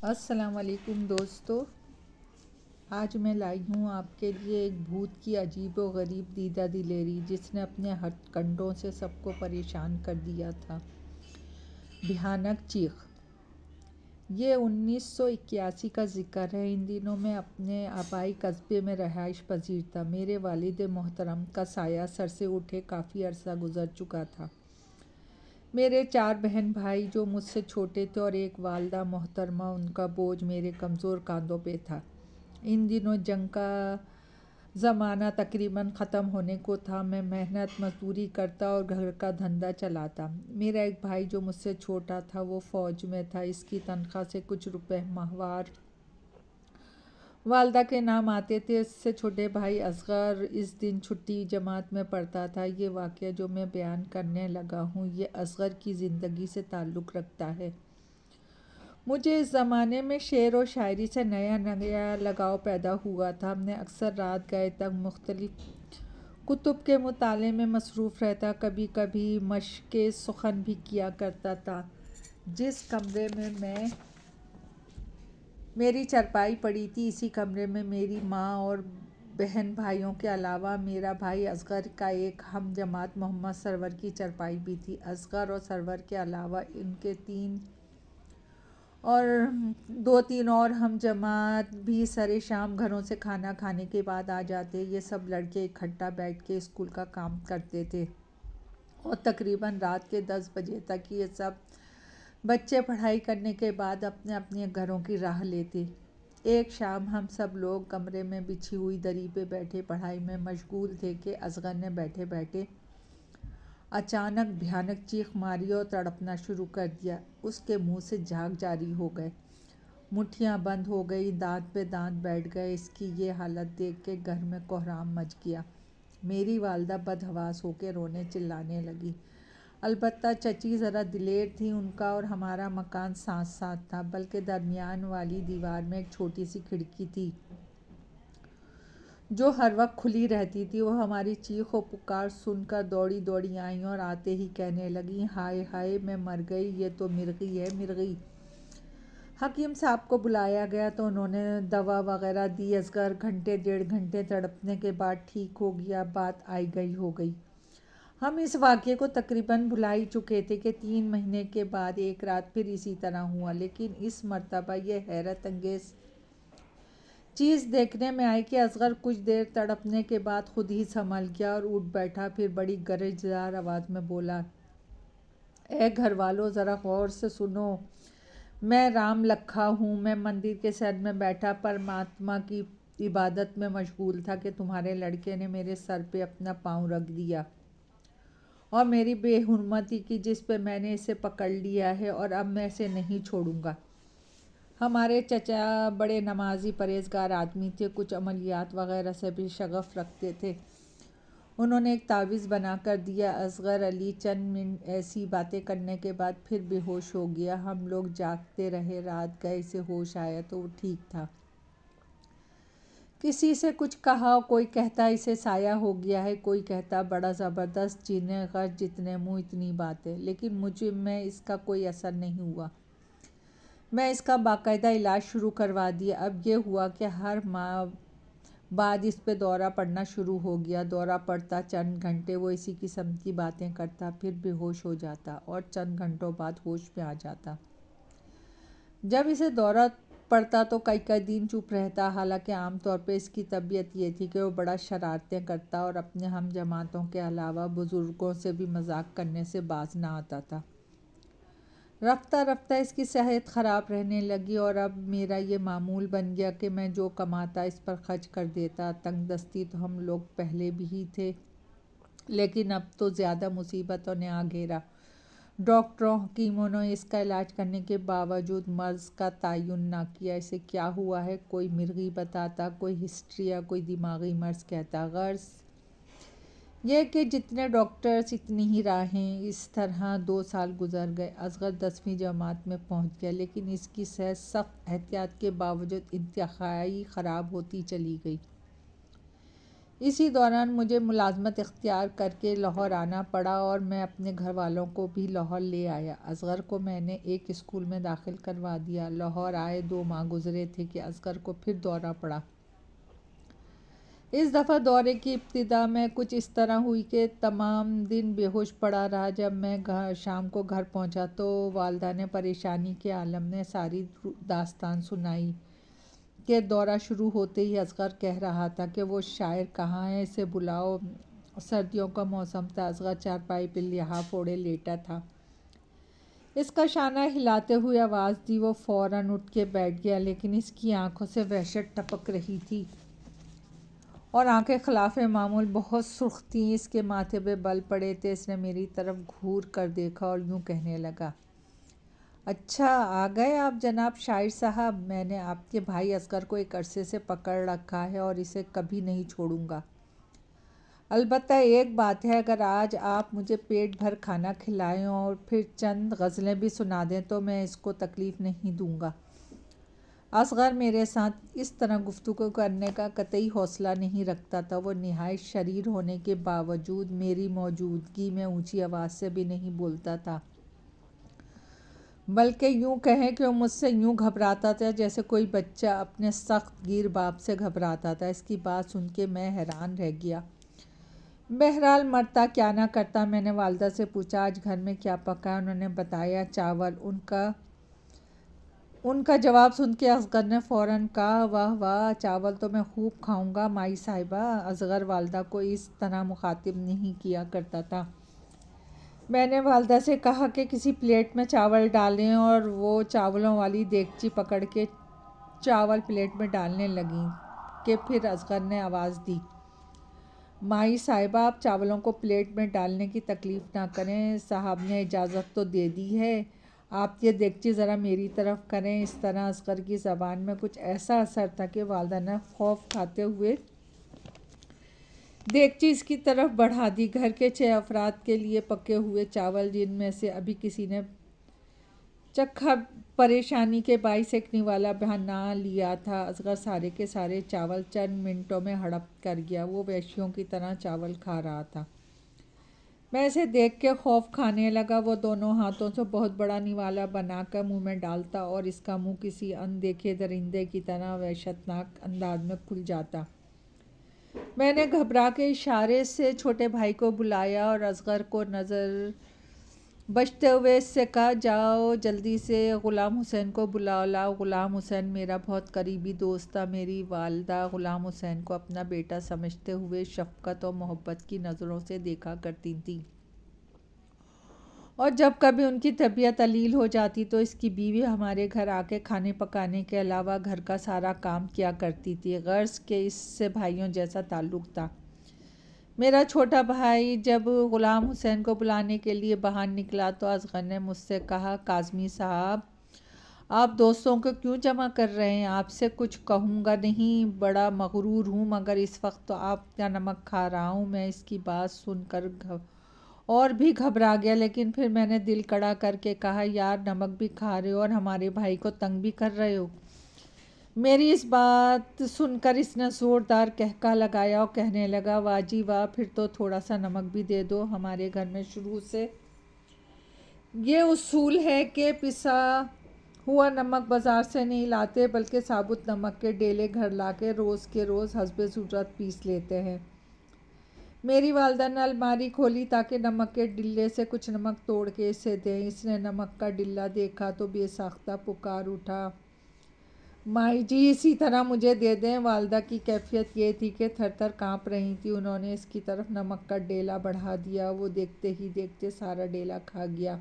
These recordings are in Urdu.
السلام علیکم دوستو، آج میں لائی ہوں آپ کے لیے ایک بھوت کی عجیب و غریب دیدہ دلیری جس نے اپنے ہتھ کنڈوں سے سب کو پریشان کر دیا تھا۔ بھیانک چیخ۔ یہ 1981 کا ذکر ہے۔ ان دنوں میں اپنے آبائی قصبے میں رہائش پذیر تھا۔ میرے والد محترم کا سایہ سر سے اٹھے کافی عرصہ گزر چکا تھا۔ میرے 4 بہن بھائی جو مجھ سے چھوٹے تھے اور ایک والدہ محترمہ، ان کا بوجھ میرے کمزور کاندھوں پہ تھا۔ ان دنوں جنگ کا زمانہ تقریباً ختم ہونے کو تھا۔ میں محنت مزدوری کرتا اور گھر کا دھندا چلاتا۔ میرا ایک بھائی جو مجھ سے چھوٹا تھا وہ فوج میں تھا۔ اس کی تنخواہ سے کچھ روپے ماہوار والدہ کے نام آتے تھے۔ اس سے چھوٹے بھائی اصغر اس دن چھٹی جماعت میں پڑھتا تھا۔ یہ واقعہ جو میں بیان کرنے لگا ہوں یہ اصغر کی زندگی سے تعلق رکھتا ہے۔ مجھے اس زمانے میں شعر و شاعری سے نیا لگاؤ پیدا ہوا تھا۔ میں اکثر رات گئے تک مختلف کتب کے مطالعے میں مصروف رہتا، کبھی کبھی مشق سخن بھی کیا کرتا تھا۔ جس کمرے میں میری چارپائی پڑی تھی اسی کمرے میں میری ماں اور بہن بھائیوں کے علاوہ میرا بھائی اصغر کا ایک ہم جماعت محمد سرور کی چارپائی بھی تھی۔ اصغر اور سرور کے علاوہ ان کے 2-3 اور ہم جماعت بھی سر شام گھروں سے کھانا کھانے کے بعد آ جاتے۔ یہ سب لڑکے اکٹھا بیٹھ کے اسکول کا کام کرتے تھے اور تقریباً رات کے 10 بجے تک یہ سب بچے پڑھائی کرنے کے بعد اپنے اپنے گھروں کی راہ لیتے۔ ایک شام ہم سب لوگ کمرے میں بچھی ہوئی دری پہ بیٹھے پڑھائی میں مشغول تھے کہ اصغر نے بیٹھے بیٹھے اچانک بھیانک چیخ ماری اور تڑپنا شروع کر دیا۔ اس کے منہ سے جھاگ جاری ہو گئے، مٹھیاں بند ہو گئیں، دانت پہ دانت بیٹھ گئے۔ اس کی یہ حالت دیکھ کے گھر میں کوہرام مچ گیا۔ میری والدہ بدحواس ہو کے رونے چلانے لگی۔ البتہ چچی ذرا دلیر تھیں۔ ان کا اور ہمارا مکان ساتھ ساتھ تھا، بلکہ درمیان والی دیوار میں ایک چھوٹی سی کھڑکی تھی جو ہر وقت کھلی رہتی تھی۔ وہ ہماری چیخ و پکار سن کر دوڑی دوڑی آئیں اور آتے ہی کہنے لگیں، ہائے ہائے میں مر گئی، یہ تو مرغی ہے مرغی۔ حکیم صاحب کو بلایا گیا تو انہوں نے دوا وغیرہ دی۔ اصغر گھنٹے 1.5 تڑپنے کے بعد ٹھیک ہو گیا۔ بات آئی گئی ہو گئی۔ ہم اس واقعے کو تقریباً بھلا ہی چکے تھے کہ 3 مہینے کے بعد ایک رات پھر اسی طرح ہوا، لیکن اس مرتبہ یہ حیرت انگیز چیز دیکھنے میں آئی کہ اصغر کچھ دیر تڑپنے کے بعد خود ہی سنبھل گیا اور اٹھ بیٹھا، پھر بڑی گرجدار آواز میں بولا، اے گھر والوں ذرا غور سے سنو، میں رام لکھا ہوں۔ میں مندر کے سر میں بیٹھا پرماتما کی عبادت میں مشغول تھا کہ تمہارے لڑکے نے میرے سر پہ اپنا پاؤں رکھ دیا اور میری بے حرمتی کی جس پہ میں نے اسے پکڑ لیا ہے، اور اب میں اسے نہیں چھوڑوں گا۔ ہمارے چچا بڑے نمازی پرہیزگار آدمی تھے، کچھ عملیات وغیرہ سے بھی شغف رکھتے تھے۔ انہوں نے ایک تعویذ بنا کر دیا۔ اصغر علی چند منٹ ایسی باتیں کرنے کے بعد پھر بے ہوش ہو گیا۔ ہم لوگ جاگتے رہے، رات گئے، اسے ہوش آیا تو وہ ٹھیک تھا۔ کسی سے کچھ کہا، کوئی کہتا اسے سایہ ہو گیا ہے، کوئی کہتا بڑا زبردست جن ہے، غرض جتنے منہ اتنی باتیں، لیکن مجھ میں اس کا کوئی اثر نہیں ہوا۔ میں اس کا باقاعدہ علاج شروع کروا دیا۔ اب یہ ہوا کہ ہر ماہ بعد اس پہ دورہ پڑنا شروع ہو گیا۔ دورہ پڑتا، چند گھنٹے وہ اسی قسم کی باتیں کرتا، پھر بے ہوش ہو جاتا اور چند گھنٹوں بعد ہوش میں آ جاتا۔ جب اسے دورہ پڑتا تو کئی دن چپ رہتا۔ حالانکہ عام طور پہ اس کی طبیعت یہ تھی کہ وہ بڑا شرارتیں کرتا اور اپنے ہم جماعتوں کے علاوہ بزرگوں سے بھی مذاق کرنے سے باز نہ آتا تھا۔ رفتہ رفتہ اس کی صحت خراب رہنے لگی اور اب میرا یہ معمول بن گیا کہ میں جو کماتا اس پر خرچ کر دیتا۔ تنگ دستی تو ہم لوگ پہلے بھی ہی تھے، لیکن اب تو زیادہ مصیبتوں نے آ گھیرا۔ ڈاکٹروں حکیموں نے اس کا علاج کرنے کے باوجود مرض کا تعین نہ کیا۔ اسے کیا ہوا ہے، کوئی مرغی بتاتا، کوئی ہسٹریا، کوئی دماغی مرض کہتا۔ غرض یہ کہ جتنے ڈاکٹرز اتنی ہی راہیں۔ اس طرح 2 سال گزر گئے۔ اصغر 10ویں جماعت میں پہنچ گیا، لیکن اس کی صحت سخت احتیاط کے باوجود انتہائی خراب ہوتی چلی گئی۔ اسی دوران مجھے ملازمت اختیار کر کے لاہور آنا پڑا اور میں اپنے گھر والوں کو بھی لاہور لے آیا۔ اصغر کو میں نے ایک اسکول میں داخل کروا دیا۔ لاہور آئے 2 ماہ گزرے تھے کہ اصغر کو پھر دورہ پڑا۔ اس دفعہ دورے کی ابتدا میں کچھ اس طرح ہوئی کہ تمام دن بے ہوش پڑا رہا۔ جب میں شام کو گھر پہنچا تو والدہ نے پریشانی کے عالم میں ساری داستان سنائی کہ دورہ شروع ہوتے ہی اصغر کہہ رہا تھا کہ وہ شاعر کہاں ہے، اسے بلاؤ۔ سردیوں کا موسم تھا۔ اصغر چارپائی پہ لحاف اوڑھے لیٹا تھا۔ اس کا شانہ ہلاتے ہوئے آواز دی، وہ فوراً اٹھ کے بیٹھ گیا، لیکن اس کی آنکھوں سے وحشت ٹپک رہی تھی اور آنکھیں خلاف معمول بہت سرخ تھیں۔ اس کے ماتھے پہ بل پڑے تھے۔ اس نے میری طرف گھور کر دیکھا اور یوں کہنے لگا، اچھا آ گئے آپ جناب شاعر صاحب، میں نے آپ کے بھائی اصغر کو ایک عرصے سے پکڑ رکھا ہے اور اسے کبھی نہیں چھوڑوں گا۔ البتہ ایک بات ہے، اگر آج آپ مجھے پیٹ بھر کھانا کھلائیں اور پھر چند غزلیں بھی سنا دیں تو میں اس کو تکلیف نہیں دوں گا۔ اصغر میرے ساتھ اس طرح گفتگو کرنے کا قطعی حوصلہ نہیں رکھتا تھا۔ وہ نہایت شریر ہونے کے باوجود میری موجودگی میں اونچی آواز سے بھی نہیں بولتا تھا، بلکہ یوں کہیں کہ وہ مجھ سے یوں گھبراتا تھا جیسے کوئی بچہ اپنے سخت گیر باپ سے گھبراتا تھا۔ اس کی بات سن کے میں حیران رہ گیا۔ بہرحال مرتا کیا نہ کرتا، میں نے والدہ سے پوچھا، آج گھر میں کیا پکا ہے؟ انہوں نے بتایا، چاول۔ ان کا جواب سن کے اصغر نے فوراً کہا، واہ واہ، چاول تو میں خوب کھاؤں گا مائی صاحبہ۔ اصغر والدہ کو اس طرح مخاطب نہیں کیا کرتا تھا۔ میں نے والدہ سے کہا کہ کسی پلیٹ میں چاول ڈالیں اور وہ چاولوں والی دیگچی پکڑ کے چاول پلیٹ میں ڈالنے لگیں کہ پھر اصغر نے آواز دی، مائی صاحبہ آپ چاولوں کو پلیٹ میں ڈالنے کی تکلیف نہ کریں، صاحب نے اجازت تو دے دی ہے، آپ یہ دیگچی ذرا میری طرف کریں۔ اس طرح اصغر کی زبان میں کچھ ایسا اثر تھا کہ والدہ نے خوف کھاتے ہوئے دیگچی اس کی طرف بڑھا دی۔ گھر کے 6 افراد کے لیے پکے ہوئے چاول جن میں سے ابھی کسی نے چکھا پریشانی کے باعث ایک نوالا بنا لیا تھا۔ اصغر سارے کے سارے چاول چند منٹوں میں ہڑپ کر گیا۔ وہ وحشیوں کی طرح چاول کھا رہا تھا۔ میں اسے دیکھ کے خوف کھانے لگا۔ وہ دونوں ہاتھوں سے بہت بڑا نوالا بنا کر منہ میں ڈالتا اور اس کا منہ کسی اندیکھے درندے کی طرح وحشتناک انداز میں کھل جاتا۔ میں نے گھبرا کے اشارے سے چھوٹے بھائی کو بلایا اور اصغر کو نظر بچتے ہوئے اس سے کہا، جاؤ جلدی سے غلام حسین کو بلا لاؤ۔ غلام حسین میرا بہت قریبی دوست تھا۔ میری والدہ غلام حسین کو اپنا بیٹا سمجھتے ہوئے شفقت اور محبت کی نظروں سے دیکھا کرتی تھیں، اور جب کبھی ان کی طبیعت علیل ہو جاتی تو اس کی بیوی ہمارے گھر آ کے کھانے پکانے کے علاوہ گھر کا سارا کام کیا کرتی تھی۔ غرض کہ اس سے بھائیوں جیسا تعلق تھا۔ میرا چھوٹا بھائی جب غلام حسین کو بلانے کے لیے باہر نکلا تو اصغر نے مجھ سے کہا، کاظمی صاحب آپ دوستوں کو کیوں جمع کر رہے ہیں؟ آپ سے کچھ کہوں گا نہیں، بڑا مغرور ہوں، مگر اس وقت تو آپ کا نمک کھا رہا ہوں۔ میں اس کی بات سن کر اور بھی گھبرا گیا، لیکن پھر میں نے دل کڑا کر کے کہا، یار نمک بھی کھا رہے ہو اور ہمارے بھائی کو تنگ بھی کر رہے ہو۔ میری اس بات سن کر اس نے زوردار قہقہہ لگایا اور کہنے لگا، واہ جی واہ، پھر تو تھوڑا سا نمک بھی دے دو۔ ہمارے گھر میں شروع سے یہ اصول ہے کہ پسا ہوا نمک بازار سے نہیں لاتے، بلکہ ثابت نمک کے ڈیلے گھر لا کے روز کے روز حسب ضرورت پیس لیتے ہیں۔ میری والدہ نے الماری کھولی تاکہ نمک کے ڈلے سے کچھ نمک توڑ کے اسے دیں۔ اس نے نمک کا ڈلہ دیکھا تو بے ساختہ پکار اٹھا، مائی جی اسی طرح مجھے دے دیں۔ والدہ کی کیفیت یہ تھی کہ تھر تھر کانپ رہی تھیں۔ انہوں نے اس کی طرف نمک کا ڈیلا بڑھا دیا۔ وہ دیکھتے ہی دیکھتے سارا ڈیلا کھا گیا،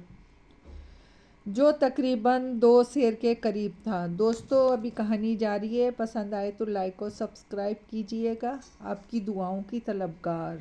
جو تقریباً 2 سیر کے قریب تھا۔ دوستو ابھی کہانی جاری ہے، پسند آئے تو لائک اور سبسکرائب کیجیے گا۔ آپ کی دعاؤں کی طلبگار۔